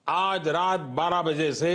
आज रात 12 बजे से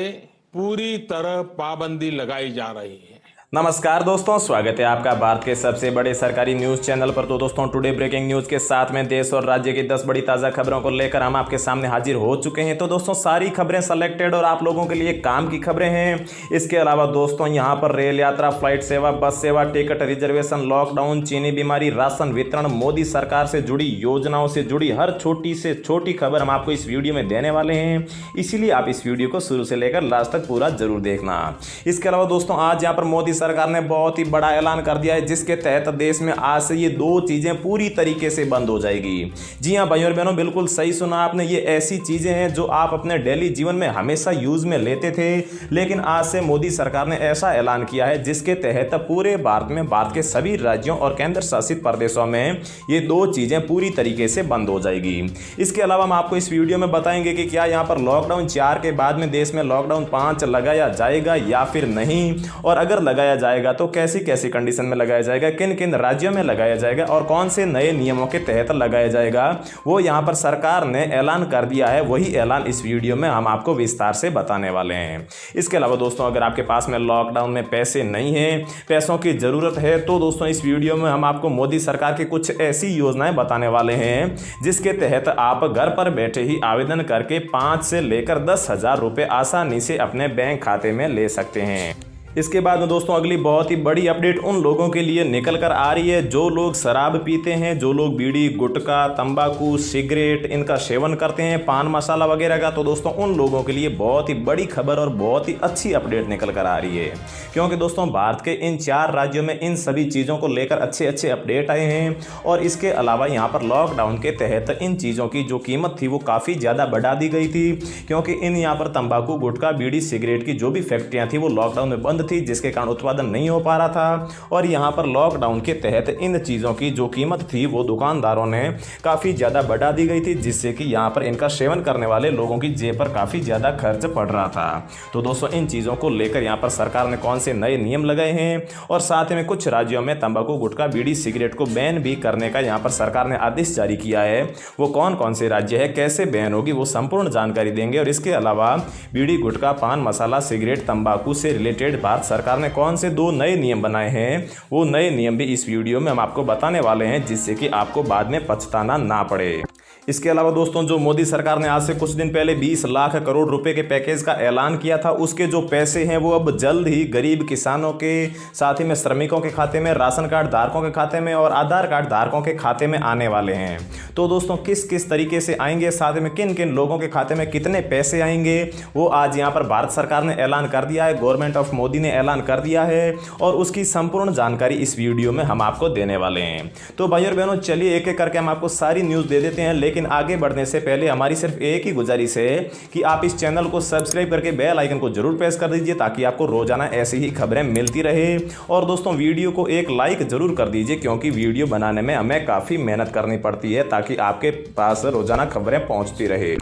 पूरी तरह पाबंदी लगाई जा रही है। नमस्कार दोस्तों, स्वागत है आपका भारत के सबसे बड़े सरकारी न्यूज चैनल पर। तो दोस्तों, टुडे ब्रेकिंग न्यूज के साथ में देश और राज्य की 10 बड़ी ताज़ा खबरों को लेकर हम आपके सामने हाजिर हो चुके हैं। तो दोस्तों, सारी खबरें सेलेक्टेड और आप लोगों के लिए काम की खबरें हैं। इसके अलावा दोस्तों, यहां पर रेल यात्रा, फ्लाइट सेवा, बस सेवा, टिकट रिजर्वेशन, लॉकडाउन, चीनी बीमारी, राशन वितरण, मोदी सरकार से जुड़ी योजनाओं से जुड़ी हर छोटी से छोटी खबर हम आपको इस वीडियो में देने वाले हैं। इसीलिए आप इस वीडियो को शुरू से लेकर लास्ट तक पूरा जरूर देखना। इसके अलावा दोस्तों, आज यहाँ पर मोदी सरकार ने बहुत ही बड़ा ऐलान कर दिया है, जिसके तहत देश में आज से ये 2 चीजें पूरी तरीके से बंद हो जाएगी। जी हां भाइयों और बहनों, बिल्कुल सही सुना आपने। ये ऐसी चीजें हैं जो आप अपने डेली जीवन में हमेशा यूज में लेते थे, लेकिन आज से मोदी सरकार ने ऐसा ऐलान किया है जिसके तहत पूरे भारत में, भारत के सभी राज्यों और केंद्र शासित प्रदेशों में ये 2 चीजें पूरी तरीके से बंद हो जाएगी। इसके अलावा हम आपको इस वीडियो में बताएंगे कि क्या यहाँ पर लॉकडाउन 4 के बाद में देश में लॉकडाउन 5 लगाया जाएगा या फिर नहीं, और अगर लगाया जाएगा तो कैसी कैसी कंडीशन में लगाया जाएगा, किन किन राज्यों में लगाया जाएगा और कौन से नए नियमों के तहत लगाया जाएगा, वो यहां पर सरकार ने ऐलान कर दिया है। वही ऐलान इस वीडियो में हम आपको विस्तार से बताने वाले हैं। इसके अलावा दोस्तों, अगर आपके पास में लॉकडाउन में पैसे नहीं है, पैसों की जरूरत है, तो दोस्तों इस वीडियो में हम आपको मोदी सरकार की कुछ ऐसी योजनाएं बताने वाले हैं जिसके तहत आप घर पर बैठे ही आवेदन करके 5 से लेकर 10,000 रुपए आसानी से अपने बैंक खाते में ले सकते हैं। इसके बाद में दोस्तों, अगली बहुत ही बड़ी अपडेट उन लोगों के लिए निकल कर आ रही है जो लोग शराब पीते हैं, जो लोग बीड़ी, गुटखा, तंबाकू, सिगरेट इनका सेवन करते हैं, पान मसाला वगैरह का। तो दोस्तों, उन लोगों के लिए बहुत ही बड़ी खबर और बहुत ही अच्छी अपडेट निकल कर आ रही है, क्योंकि दोस्तों भारत के इन 4 राज्यों में इन सभी चीज़ों को लेकर अच्छे अच्छे अपडेट आए हैं। और इसके अलावा यहाँ पर लॉकडाउन के तहत इन चीज़ों की जो कीमत थी वो काफ़ी ज़्यादा बढ़ा दी गई थी, क्योंकि इन यहाँ पर तंबाकू, गुटखा, बीड़ी, सिगरेट की जो भी फैक्ट्रियाँ थी वो लॉकडाउन में बंद थी, जिसके कारण उत्पादन नहीं हो पा रहा था। और यहां पर लॉकडाउन के तहत इन चीजों की जो कीमत थी वो दुकानदारों ने काफी ज्यादा बढ़ा दी गई थी, जिससे कि यहां पर इनका सेवन करने वाले लोगों की जेब पर काफी ज्यादा खर्च पड़ रहा था। तो दोस्तों, इन चीजों को लेकर यहां पर सरकार ने कौन से नए नियम लगाए हैं, और साथ में कुछ राज्यों में तंबाकू, गुटखा, बीड़ी, सिगरेट को बैन भी करने का यहां पर सरकार ने आदेश जारी किया है। वो कौन कौन से राज्य है, कैसे बैन होगी, वो संपूर्ण जानकारी देंगे। और इसके अलावा बीड़ी, गुटखा, पान मसाला, सिगरेट, तंबाकू से रिलेटेड भारत सरकार ने कौन से 2 नए नियम बनाए हैं, वो नए नियम भी इस वीडियो में हम आपको बताने वाले हैं, जिससे कि आपको बाद में पछताना ना पड़े। इसके अलावा दोस्तों, जो मोदी सरकार ने आज से कुछ दिन पहले 20 लाख करोड़ रुपए के पैकेज का ऐलान किया था, उसके जो पैसे हैं वो अब जल्द ही गरीब किसानों के, साथ ही में श्रमिकों के खाते में, राशन कार्ड धारकों के खाते में और आधार कार्ड धारकों के खाते में आने वाले हैं। तो दोस्तों, किस किस तरीके से आएंगे, साथ में किन किन लोगों के खाते में कितने पैसे आएंगे, वो आज यहाँ पर भारत सरकार ने ऐलान कर दिया है, गवर्नमेंट ऑफ मोदी ने ऐलान कर दिया है, और उसकी संपूर्ण जानकारी इस वीडियो में हम आपको देने वाले हैं। तो भाई और बहनों, चलिए एक एक करके हम आपको सारी न्यूज़ दे देते हैं, लेकिन आगे बढ़ने से पहले हमारी सिर्फ एक ही गुजारिश है कि आप इस चैनल को सब्सक्राइब करके बेल आइकन को जरूर प्रेस कर दीजिए, ताकि आपको रोजाना ऐसी ही खबरें मिलती रहे। और दोस्तों, वीडियो को एक लाइक जरूर कर दीजिए, क्योंकि वीडियो बनाने में हमें काफ़ी मेहनत करनी पड़ती है, ताकि आपके पास रोजाना खबरें पहुंचती रहे।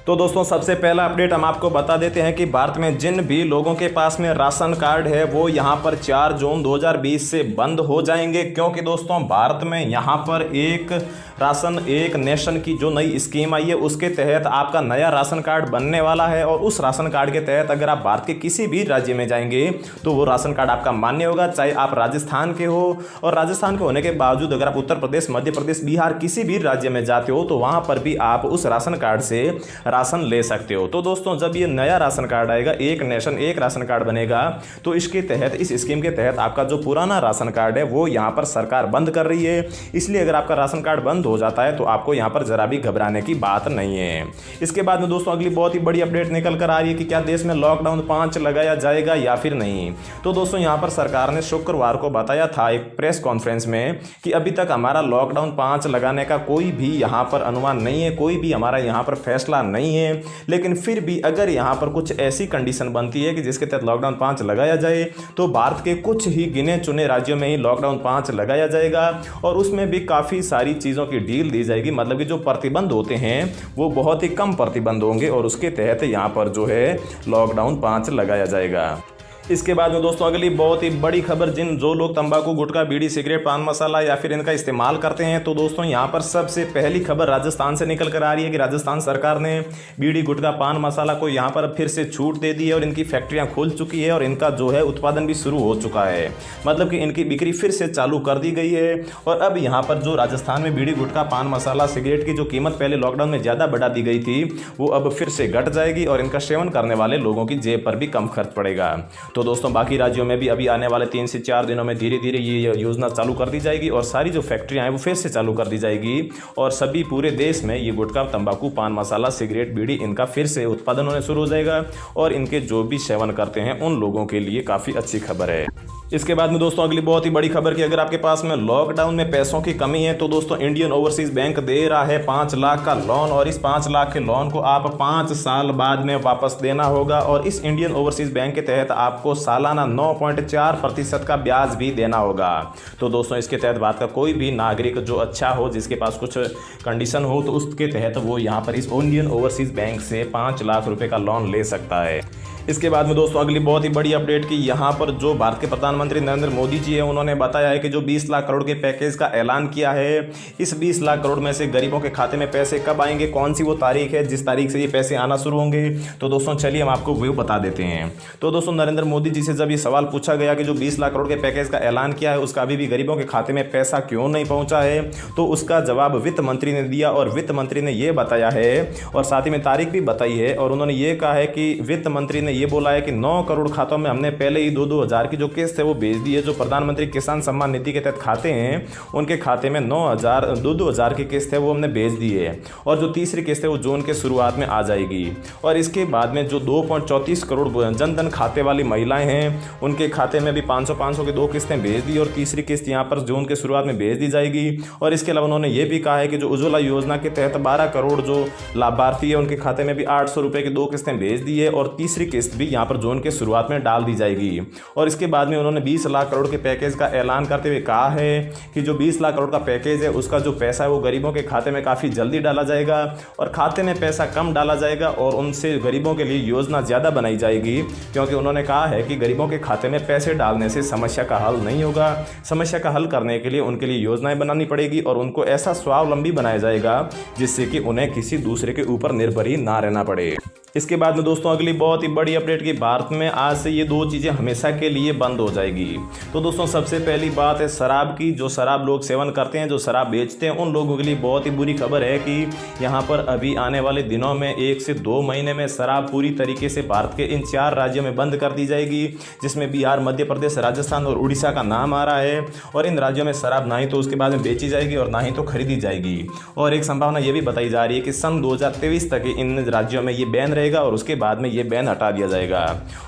तो दोस्तों, सबसे पहला अपडेट हम आपको बता देते हैं कि भारत में जिन भी लोगों के पास में राशन कार्ड है वो यहां पर 4 जून 2020 से बंद हो जाएंगे, क्योंकि दोस्तों भारत में यहां पर एक राशन एक नेशन की जो नई स्कीम आई है, उसके तहत आपका नया राशन कार्ड बनने वाला है। और उस राशन कार्ड के तहत अगर आप भारत के किसी भी राज्य में जाएंगे तो वो राशन कार्ड आपका मान्य होगा, चाहे आप राजस्थान के हो, और राजस्थान के होने के बावजूद अगर आप उत्तर प्रदेश, मध्य प्रदेश, बिहार किसी भी राज्य में जाते हो तो वहां पर भी आप उस राशन कार्ड से राशन ले सकते हो। तो दोस्तों, जब ये नया राशन कार्ड आएगा, एक नेशन एक राशन कार्ड बनेगा, तो इसके तहत, इस स्कीम के तहत आपका जो पुराना राशन कार्ड है वो यहाँ पर सरकार बंद कर रही है। इसलिए अगर आपका राशन कार्ड बंद हो जाता है तो आपको यहाँ पर जरा भी घबराने की बात नहीं है। इसके बाद में दोस्तों, अगली बहुत ही बड़ी अपडेट निकल कर आ रही है कि क्या देश में लॉकडाउन 5 लगाया जाएगा या फिर नहीं। तो दोस्तों, यहाँ पर सरकार ने शुक्रवार को बताया था एक प्रेस कॉन्फ्रेंस में कि अभी तक हमारा लॉकडाउन 5 लगाने का कोई भी यहाँ पर अनुमान नहीं है, कोई भी हमारा यहाँ पर फैसला नहीं है। लेकिन फिर भी अगर यहाँ पर कुछ ऐसी कंडीशन बनती है कि जिसके तहत लॉकडाउन 5 लगाया जाए, तो भारत के कुछ ही गिने चुने राज्यों में ही लॉकडाउन 5 लगाया जाएगा, और उसमें भी काफ़ी सारी चीज़ों की डील दी जाएगी। मतलब कि जो प्रतिबंध होते हैं वो बहुत ही कम प्रतिबंध होंगे, और उसके तहत यहाँ पर जो है लॉकडाउन 5 लगाया जाएगा। इसके बाद में दोस्तों अगली बहुत ही बड़ी खबर, जो लोग तंबाकू, गुटखा, बीड़ी, सिगरेट, पान मसाला या फिर इनका इस्तेमाल करते हैं, तो दोस्तों यहाँ पर सबसे पहली खबर राजस्थान से निकल कर आ रही है कि राजस्थान सरकार ने बीड़ी, गुटखा, पान मसाला को यहाँ पर फिर से छूट दे दी है और इनकी फैक्ट्रियाँ खुल चुकी है और इनका जो है उत्पादन भी शुरू हो चुका है। मतलब कि इनकी बिक्री फिर से चालू कर दी गई है और अब यहाँ पर जो राजस्थान में बीड़ी, गुटखा, पान मसाला, सिगरेट की जो कीमत पहले लॉकडाउन में ज़्यादा बढ़ा दी गई थी, वो अब फिर से घट जाएगी और इनका सेवन करने वाले लोगों की जेब पर भी कम खर्च पड़ेगा। तो दोस्तों बाकी राज्यों में भी अभी आने वाले 3 से 4 दिनों में धीरे धीरे ये योजना चालू कर दी जाएगी और सारी जो फैक्ट्रियां हैं वो फिर से चालू कर दी जाएगी और सभी पूरे देश में ये गुटखा, तंबाकू, पान मसाला, सिगरेट, बीड़ी इनका फिर से उत्पादन होने शुरू हो जाएगा और इनके जो भी सेवन करते हैं उन लोगों के लिए काफ़ी अच्छी खबर है। इसके बाद में दोस्तों अगली बहुत ही बड़ी खबर कि अगर आपके पास में लॉकडाउन में पैसों की कमी है तो दोस्तों इंडियन ओवरसीज बैंक दे रहा है 5 लाख का लोन और इस 5 लाख के लोन को आप 5 साल बाद में वापस देना होगा और इस इंडियन ओवरसीज बैंक के तहत आपको सालाना 9.4% का ब्याज भी देना होगा। तो दोस्तों इसके तहत बात का कोई भी नागरिक जो अच्छा हो, जिसके पास कुछ कंडीशन हो, तो उसके तहत वो यहाँ पर इस इंडियन ओवरसीज बैंक से 5 लाख रुपए का लोन ले सकता है। इसके बाद में दोस्तों अगली बहुत ही बड़ी अपडेट कि यहाँ पर जो भारत के प्रधानमंत्री नरेंद्र मोदी जी है, उन्होंने बताया है कि जो 20 लाख करोड़ के पैकेज का ऐलान किया है, इस 20 लाख करोड़ में से गरीबों के खाते में पैसे कब आएंगे, कौन सी वो तारीख है जिस तारीख से ये पैसे आना शुरू होंगे। तो दोस्तों चलिए हम आपको वो बता देते हैं। तो दोस्तों नरेंद्र मोदी जी से जब ये सवाल पूछा गया कि जो 20 लाख करोड़ के पैकेज का ऐलान किया है उसका अभी भी गरीबों के खाते में पैसा क्यों नहीं पहुँचा है, तो उसका जवाब वित्त मंत्री ने दिया और वित्त मंत्री ने ये बताया है और साथ ही में तारीख भी बताई है और उन्होंने ये कहा है कि वित्त मंत्री ने ये बोला है कि 9 करोड़ खातों में हमने पहले ही 2-2 हज़ार की जो किस्त है वो भेज दी है। जो प्रधानमंत्री किसान सम्मान निधि के तहत खाते हैं उनके खाते में 2-2 हज़ार की किस्त है वो हमने भेज दी है और जो तीसरी किस्त है वो जून के शुरुआत में आ जाएगी। और इसके बाद में जो 2.34 करोड़ जनधन खाते वाली महिलाएं हैं उनके खाते में भी 500-500 की 2 किस्तें भेज दी और तीसरी किस्त यहाँ पर जून के शुरुआत में भेज दी जाएगी। और इसके अलावा उन्होंने ये भी कहा है कि जो उज्ज्वला योजना के तहत 12 करोड़ जो लाभार्थी है उनके खाते में भी 800 रुपये की 2 किस्तें भेज दी है और तीसरी किस्त भी यहाँ पर जून के शुरुआत में डाल दी जाएगी। और इसके बाद में उन्होंने 20 लाख करोड़ के पैकेज का ऐलान करते हुए कहा है कि जो 20 लाख करोड़ का पैकेज है उसका जो पैसा है वो गरीबों के खाते में काफ़ी जल्दी डाला जाएगा और खाते में पैसा कम डाला जाएगा और उनसे गरीबों के लिए योजना ज़्यादा बनाई जाएगी, क्योंकि उन्होंने कहा है कि गरीबों के खाते में पैसे डालने से समस्या का हल नहीं होगा। समस्या का हल करने के लिए उनके लिए योजनाएं बनानी पड़ेगी और उनको ऐसा स्वावलंबी बनाया जाएगा जिससे कि उन्हें किसी दूसरे के ऊपर निर्भर ही ना रहना पड़े। इसके बाद में दोस्तों अगली बहुत ही बड़ी अपडेट की भारत में आज से ये 2 चीज़ें हमेशा के लिए बंद हो जाएगी। तो दोस्तों सबसे पहली बात है शराब की। जो शराब लोग सेवन करते हैं, जो शराब बेचते हैं, उन लोगों के लिए बहुत ही बुरी खबर है कि यहाँ पर अभी आने वाले दिनों में 1 से 2 महीने में शराब पूरी तरीके से भारत के इन 4 राज्यों में बंद कर दी जाएगी, जिसमें बिहार, मध्य प्रदेश, राजस्थान और उड़ीसा का नाम आ रहा है। और इन राज्यों में शराब ना ही तो उसके बाद में बेची जाएगी और ना ही तो खरीदी जाएगी। और एक संभावना ये भी बताई जा रही है कि सन 2023 तक इन राज्यों में ये बैन और उसके बाद में ये बैन हटा दिया जाएगा।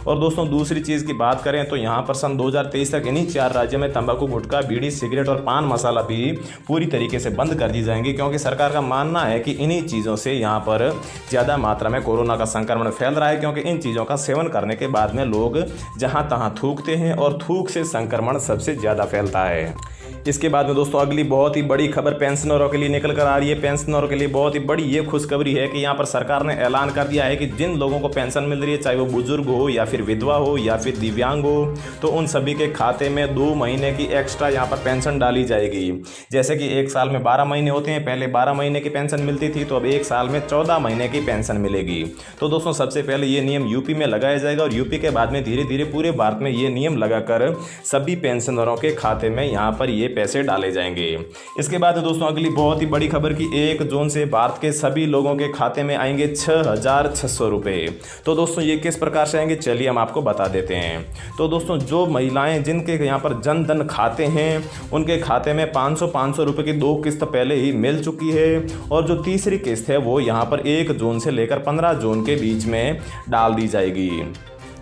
और दोस्तों दूसरी चीज़ की बात करें तो यहाँ पर सन 2023 तक इन्हीं 4 राज्यों में तंबाकू, गुटखा, बीड़ी, सिगरेट और पान मसाला भी पूरी तरीके से बंद कर दी जाएंगी, क्योंकि सरकार का मानना है कि इन्हीं चीज़ों से यहाँ पर ज़्यादा मात्रा में कोरोना का संक्रमण फैल रहा है, क्योंकि इन चीज़ों का सेवन करने के बाद में लोग जहाँ तहाँ थूकते हैं और थूक से संक्रमण सबसे ज़्यादा फैलता है। इसके बाद में दोस्तों अगली बहुत ही बड़ी खबर पेंशनरों के लिए निकल कर आ रही है। पेंशनरों के लिए बहुत ही बड़ी ये खुशखबरी है कि यहाँ पर सरकार ने ऐलान कर दिया है कि जिन लोगों को पेंशन मिल रही है, चाहे वो बुजुर्ग हो या फिर विधवा हो या फिर दिव्यांग हो, तो उन सभी के खाते में 2 महीने की एक्स्ट्रा यहाँ पर पेंशन डाली जाएगी। जैसे कि 1 साल में 12 महीने होते हैं, पहले 12 महीने की पेंशन मिलती थी, तो अब 1 साल में 14 महीने की पेंशन मिलेगी। तो दोस्तों सबसे पहले ये नियम यूपी में लगाया जाएगा और यूपी के बाद में धीरे धीरे पूरे भारत में ये नियम लगाकर सभी पेंशनरों के खाते में यहाँ पर ये पैसे डाले जाएंगे। इसके बाद दोस्तों अगली बहुत ही बड़ी खबर कि 1 जून से भारत के सभी लोगों के खाते में आएंगे 6,600 रुपये। तो दोस्तों ये किस प्रकार से आएंगे, चलिए हम आपको बता देते हैं। तो दोस्तों जो महिलाएं जिनके यहाँ पर जन धन खाते हैं उनके खाते में 500 रुपये की 2 किस्त पहले ही मिल चुकी है और जो तीसरी किस्त है वो यहाँ पर 1 जून से लेकर 15 जून के बीच में डाल दी जाएगी।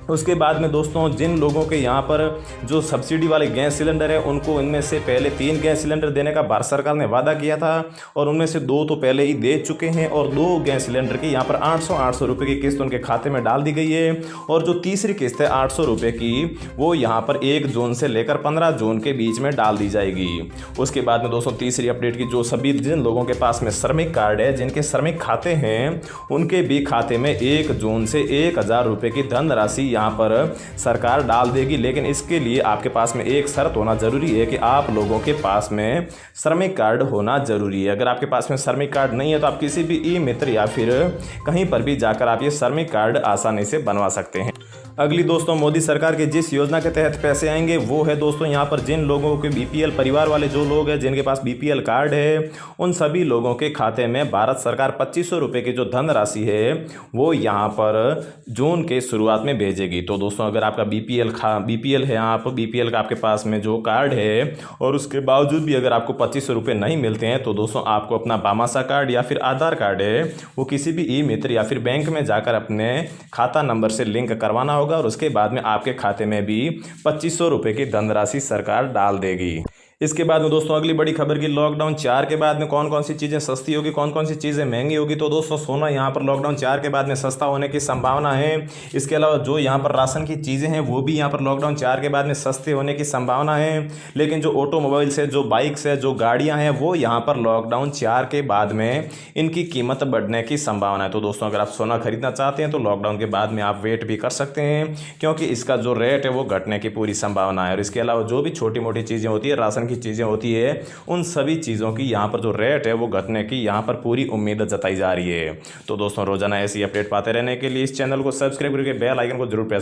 उसके बाद में दोस्तों जिन लोगों के यहाँ पर जो सब्सिडी वाले गैस सिलेंडर है उनको इनमें से पहले 3 गैस सिलेंडर देने का भारत सरकार ने वादा किया था और उनमें से 2 तो पहले ही दे चुके हैं और 2 गैस सिलेंडर की यहाँ पर 800 रुपये की किस्त उनके खाते में डाल दी गई है। और जो तीसरी किस्त है 800 रुपये की वो यहाँ पर 1 जून से लेकर 15 जून के बीच में डाल दी जाएगी। उसके बाद में दोस्तों तीसरी अपडेट की जो सभी जिन लोगों के पास में श्रमिक कार्ड है, जिनके श्रमिक खाते हैं, उनके भी खाते में 1 जून से 1,000 रुपये की धनराशि यहाँ पर सरकार डाल देगी, लेकिन इसके लिए आपके पास में एक शर्त होना ज़रूरी है कि आप लोगों के पास में श्रमिक कार्ड होना ज़रूरी है। अगर आपके पास में श्रमिक कार्ड नहीं है तो आप किसी भी ई मित्र या फिर कहीं पर भी जाकर आप ये श्रमिक कार्ड आसानी से बनवा सकते हैं। अगली दोस्तों, मोदी सरकार के जिस योजना के तहत पैसे आएंगे वो है दोस्तों यहाँ पर जिन लोगों के बीपीएल परिवार वाले जो लोग हैं जिनके पास बीपीएल कार्ड है, उन सभी लोगों के खाते में भारत सरकार 2500 रुपये की जो धनराशि है वो यहाँ पर जून के शुरुआत में भेजेगी। तो दोस्तों, अगर आपका बीपीएल है, आप बीपीएल का आपके पास में जो कार्ड है और उसके बावजूद भी अगर आपको 2500 रुपये नहीं मिलते हैं तो दोस्तों आपको अपना बामासा कार्ड या फिर आधार कार्ड है वो किसी भी ई मित्र या फिर बैंक में जाकर अपने खाता नंबर से लिंक करवाना होगा और उसके बाद में आपके खाते में भी 2500 रुपये की धनराशि सरकार डाल देगी। इसके बाद में दोस्तों अगली बड़ी खबर की लॉकडाउन 4 के बाद में कौन कौन सी चीज़ें सस्ती होगी, कौन कौन सी चीज़ें महंगी होगी। तो दोस्तों सोना यहाँ पर लॉकडाउन 4 के बाद में सस्ता होने की संभावना है। इसके अलावा जो यहाँ पर राशन की चीज़ें हैं वो भी यहाँ पर लॉकडाउन 4 के बाद में सस्ते होने की संभावना है। लेकिन जो ऑटोमोबाइल्स है, जो बाइक्स है, जो गाड़ियाँ हैं वो यहाँ पर लॉकडाउन 4 के बाद में इनकी कीमत बढ़ने की संभावना है। तो दोस्तों अगर आप सोना खरीदना चाहते हैं तो लॉकडाउन के बाद में आप वेट भी कर सकते हैं, क्योंकि इसका जो रेट है वो घटने की पूरी संभावना है। और इसके अलावा जो भी छोटी मोटी चीज़ें होती है, राशन की चीज़ें होती है, उन सभी चीज़ों की यहाँ पर जो रेट है वो घटने की यहाँ पर पूरी उम्मीद जताई जा रही है। तो दोस्तों रोजाना ऐसी अपडेट पाते रहने के लिए इस चैनल को सब्सक्राइब करके बेल आइकन को जरूर प्रेस